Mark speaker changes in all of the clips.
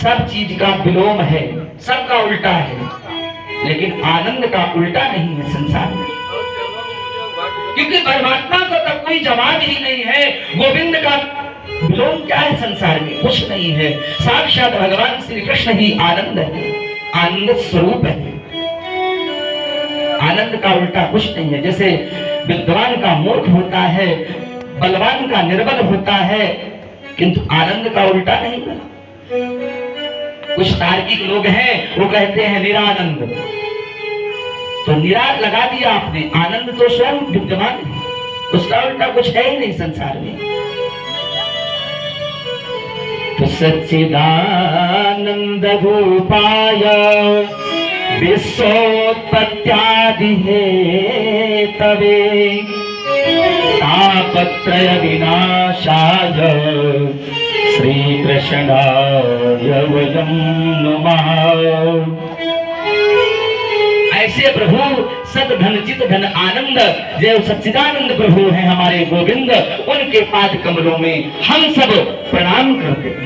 Speaker 1: सब चीज का विलोम है, सबका उल्टा है, लेकिन आनंद का उल्टा नहीं है संसार में। क्योंकि परमात्मा को तो कोई जवाब ही नहीं है। गोविंद का विलोम क्या है संसार में? कुछ नहीं है। साक्षात भगवान श्री कृष्ण ही आनंद है, आनंद स्वरूप है। आनंद का उल्टा कुछ नहीं है। जैसे विद्वान का मूर्ख होता है, बलवान का निर्बल होता है, किंतु आनंद का उल्टा नहीं है। कुछ तार्किक लोग हैं, वो कहते हैं निरानंद, तो निरा लगा दिया आपने, आनंद तो स्वयं विद्यमान है, उसका उल्टा कुछ है ही नहीं संसार में। तो सच्चिदानंद रूपाय विश्वोत्पत्त्यादि हेतवे तापत्रय विनाशाय श्री कृष्णाय वयं नमः। ऐसे प्रभु सद धन चित धन आनंद जो सच्चिदानंद प्रभु हैं हमारे गोविंद, उनके पाद कमलों में हम सब प्रणाम करते हैं।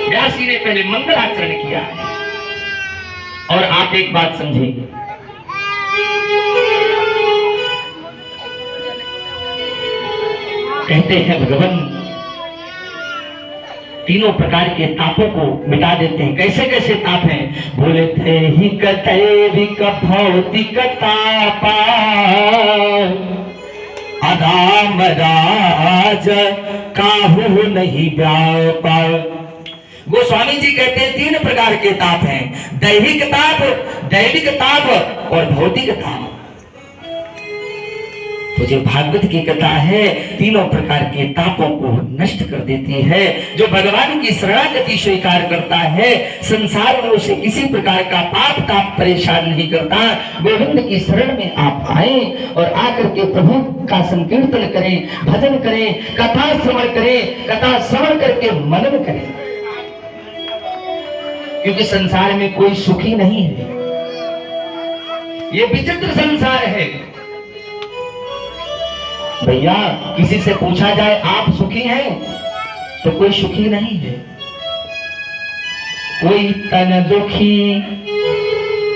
Speaker 1: व्यास जी ने पहले मंगलाचरण किया है। और आप एक बात समझेंगे, कहते हैं भगवान तीनों प्रकार के तापों को मिटा देते हैं। कैसे कैसे ताप हैं? बोले थे ही कतैविक भौतिक तापा अधाम राज काहू नहीं व्यापा। गोस्वामी जी कहते हैं तीन प्रकार के ताप हैं, दैहिक ताप, दैविक ताप और भौतिक ताप। तो जो भागवत की कथा है तीनों प्रकार के तापों को नष्ट कर देती है। जो भगवान की शरणागति स्वीकार करता है, संसार में उसे किसी प्रकार का पाप ताप परेशान नहीं करता। गोविंद की शरण में आप आए और आकर के प्रभु का संकीर्तन करें, भजन करें, कथा श्रवण करें, कथा श्रवण करके मनन करें। क्योंकि संसार में कोई सुखी नहीं है, ये विचित्र संसार है। भैया किसी से पूछा जाए आप सुखी हैं, तो कोई सुखी नहीं है। कोई तन दुखी,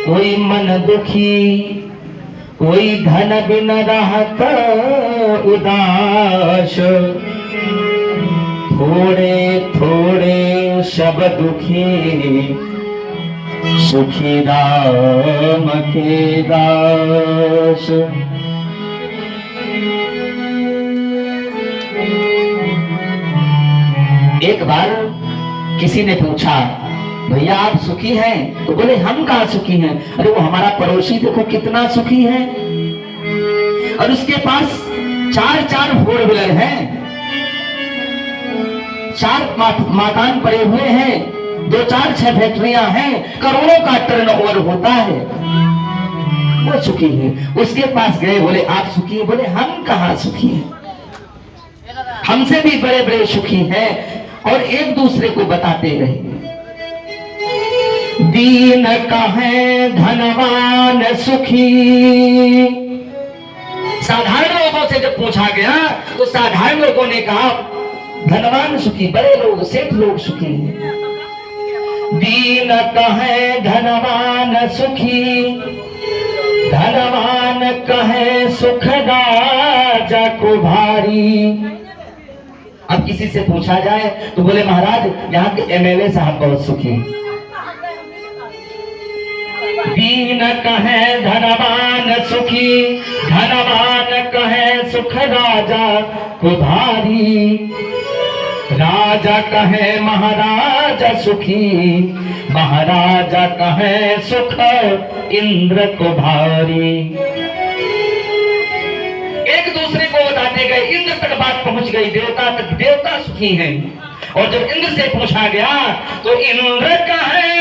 Speaker 1: कोई मन दुखी, कोई धन बिन रहत उदास, थोड़े थोड़े सब दुखी, सुखी राम के दास। एक बार किसी ने पूछा भैया आप सुखी हैं? तो बोले हम कहाँ सुखी हैं। अरे वो हमारा पड़ोसी देखो कितना सुखी है, और उसके पास 4 फोर व्हीलर हैं, 4 मकान पड़े हुए हैं, 2-4-6 फैक्ट्रियां हैं, करोड़ों का टर्नओवर होता है, वो सुखी है। उसके पास गए, बोले आप सुखी हैं? बोले हम कहाँ सुखी हैं, हमसे भी बड़े बड़े सुखी हैं। और एक दूसरे को बताते रहे, दीन कहे धनवान सुखी। साधारण लोगों से जब पूछा गया तो साधारण लोगों ने कहा धनवान सुखी, बड़े लोग सेठ लोग सुखी हैं। दीन कहे धनवान सुखी, धनवान कहे सुख राजा को भारी। अब किसी से पूछा जाए तो बोले महाराज यहाँ के एमएलए साहब बहुत सुखी। दीन कहे धनवान सुखी, धनवान कहे सुख राजा को भारी। राजा कहे महाराजा सुखी, महाराजा कहे सुख इंद्र को भारी। एक दूसरे को बताते गए, इंद्र तक बात पहुंच गई, देवता तक, देवता सुखी हैं। और जब इंद्र से पूछा गया तो इंद्र कहे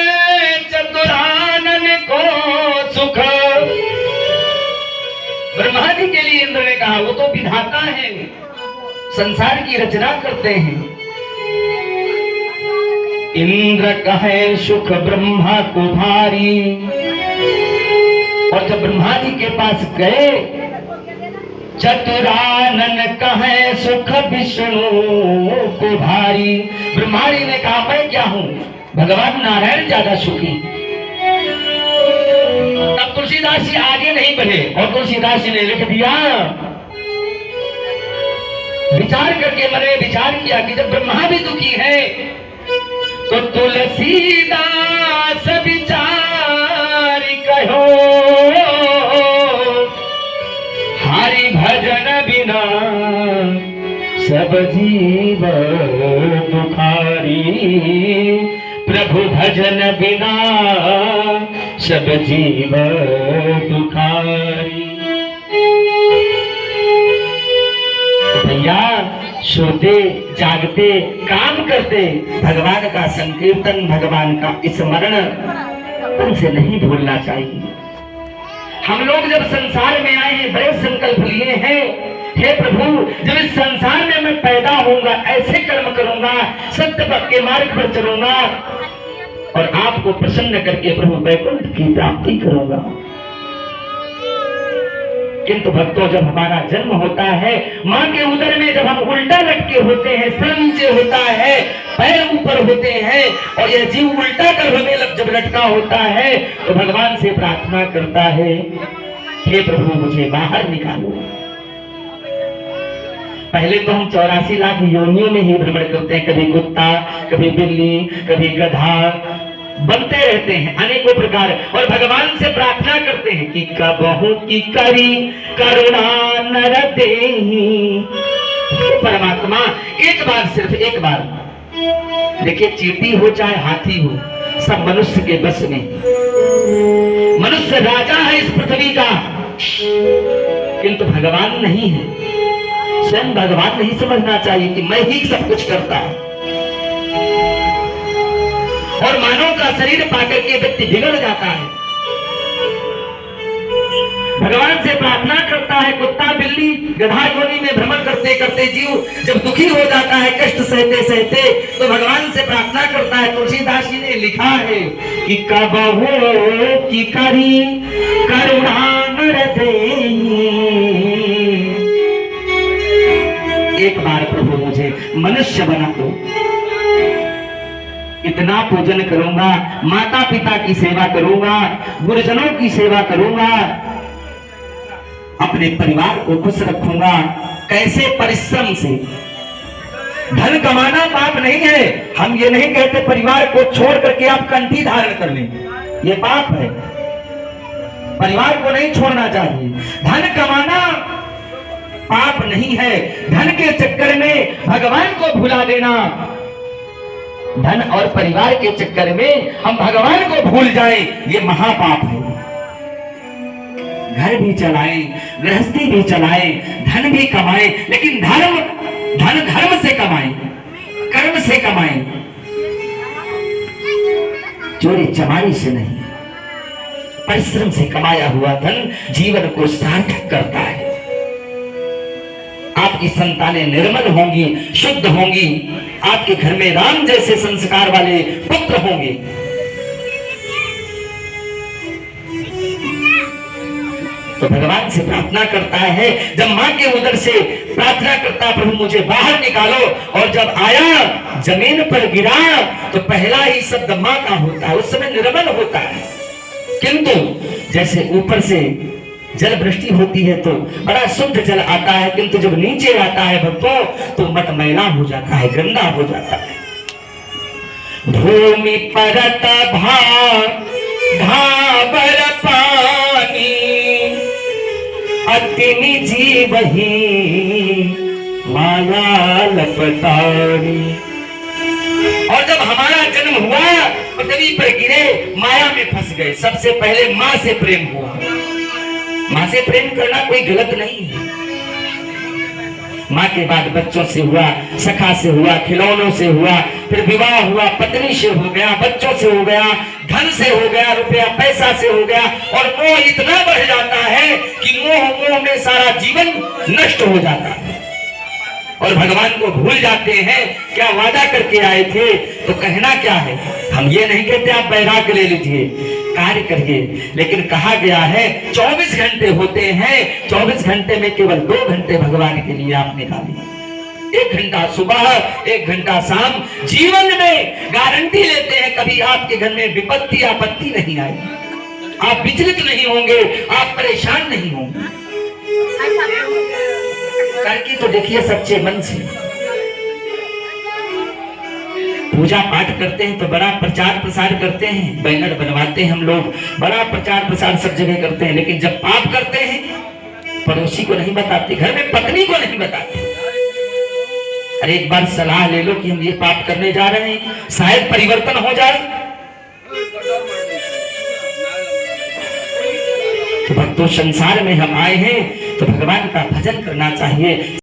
Speaker 1: चतुरानन को सुख। ब्रह्मा जी के लिए इंद्र ने कहा वो तो विधाता है, संसार की रचना करते हैं। इंद्र कहे सुख ब्रह्मा को भारी। और जब ब्रह्मा जी के पास गए चतुरानन कहे सुख विष्णु को भारी। ब्रह्माणी ने कहा मैं क्या हूं, भगवान नारायण ज्यादा सुखी। तब तुलसीदास जी आगे नहीं बढ़े और तुलसीदास जी ने लिख दिया, विचार करके मैंने विचार किया कि जब ब्रह्मा भी दुखी है तो तुलसीदास विचार कहो, हरि भजन बिना सब जीव दुखारी। प्रभु भजन बिना सब जीव दुखारी। भैया सोते जागते काम करते भगवान का संकीर्तन, भगवान का स्मरण उनसे नहीं भूलना चाहिए। हम लोग जब संसार में आए हैं बड़े संकल्प लिए हैं, हे प्रभु जब इस संसार में मैं पैदा होऊंगा ऐसे कर्म करूंगा, सत्य के मार्ग पर चलूंगा और आपको प्रसन्न करके प्रभु वैकुंठ की प्राप्ति करूंगा। किंतु भक्तों जब हमारा जन्म होता है माँ के उदर में, जब हम उल्टा लटके होते हैं, सर नीचे होता है, पैर ऊपर होते हैं और यह जीव उल्टा गर्भ में जब लटका होता है तो भगवान से प्रार्थना करता है, हे प्रभु मुझे बाहर निकालो। पहले तो हम 84 लाख योनियों में ही भ्रमण करते हैं, कभी कुत्ता, कभी बिल्ली, कभी गधा, बनते रहते हैं अनेकों प्रकार, और भगवान से प्रार्थना करते हैं कि कबहू की करी करुणा नर देहि। परमात्मा एक बार, सिर्फ एक बार, देखिए चींटी हो चाहे हाथी हो, सब मनुष्य के बस में। मनुष्य राजा है इस पृथ्वी का, किंतु भगवान नहीं है। स्वयं भगवान नहीं समझना चाहिए कि मैं ही सब कुछ करता हूं। और मानव का शरीर पाकर के व्यक्ति बिगड़ जाता है। भगवान से प्रार्थना करता है, कुत्ता बिल्ली गधा योनि में भ्रमण करते करते जीव जब दुखी हो जाता है, कष्ट सहते सहते, तो भगवान से प्रार्थना करता है। तुलसीदास जी ने लिखा है कि कबहू की करी करुणा नर देहि। एक बार प्रभु मुझे मनुष्य बना दो, इतना पूजन करूंगा, माता पिता की सेवा करूंगा, गुरुजनों की सेवा करूंगा, अपने परिवार को खुश रखूंगा। कैसे? परिश्रम से। धन कमाना पाप नहीं है। हम ये नहीं कहते परिवार को छोड़ करके आप कंठी धारण कर लें, ये पाप है। परिवार को नहीं छोड़ना चाहिए। धन कमाना पाप नहीं है। धन के चक्कर में भगवान को भुला देना, धन और परिवार के चक्कर में हम भगवान को भूल जाएं, ये महापाप है। घर भी चलाएं, गृहस्थी भी चलाएं, धन भी कमाएं, लेकिन धर्म से कमाएं, कर्म से कमाएं, चोरी चमारी से नहीं। परिश्रम से कमाया हुआ धन जीवन को सार्थक करता है। आपकी संतानें निर्मल होंगी, शुद्ध होंगी, आपके घर में राम जैसे संस्कार वाले पुत्र होंगे। तो भगवान से प्रार्थना करता है, जब मां के उदर से प्रार्थना करता, प्रभु मुझे बाहर निकालो, और जब आया जमीन पर गिरा तो पहला ही शब्द मां का होता है, उस समय निर्मल होता है। किंतु जैसे ऊपर से जल वृष्टि होती है तो बड़ा शुद्ध जल आता है, किंतु जब नीचे आता है भक्तों तो मट मैला हो जाता है, गंदा हो जाता है। भूमि परत भावर पानी अतिनि जीव ही माया लपटानी। और जब हमारा जन्म हुआ पृथ्वी पर गिरे, माया में फंस गए। सबसे पहले माँ से प्रेम हुआ। माँ से प्रेम करना कोई गलत नहीं है। माँ के बाद बच्चों से हुआ, सखा से हुआ, खिलौनों से हुआ, फिर विवाह हुआ, पत्नी से हो गया, बच्चों से हो गया, धन से हो गया, रुपया पैसा से हो गया, और मोह इतना बढ़ जाता है कि मोह में सारा जीवन नष्ट हो जाता है और भगवान को भूल जाते हैं। क्या वादा करके आए थे, तो कहना क्या है। हम ये नहीं कहते आप बैराग ले लीजिए, कार्य करिए। लेकिन कहा गया है 24 घंटे होते हैं, 24 घंटे में केवल 2 घंटे भगवान के लिए आप निकालिए। 1 घंटा सुबह, 1 घंटा शाम। जीवन में गारंटी लेते हैं कभी आपके घर में विपत्ति आपत्ति नहीं आएगी, आप विचलित नहीं होंगे, आप परेशान नहीं होंगे। करके तो देखिए सच्चे मन से। पूजा पाठ करते हैं तो बड़ा प्रचार प्रसार करते हैं, बैनर बनवाते हैं हम लोग, बड़ा प्रचार प्रसार सब जगह करते हैं। लेकिन जब पाप करते हैं पड़ोसी को नहीं बताते, घर में पत्नी को नहीं बताते। अरे एक बार सलाह ले लो कि हम ये पाप करने जा रहे हैं, शायद परिवर्तन हो जाए। तो भक्तों, संसार में हम आए हैं तो भगवान का भजन करना चाहिए।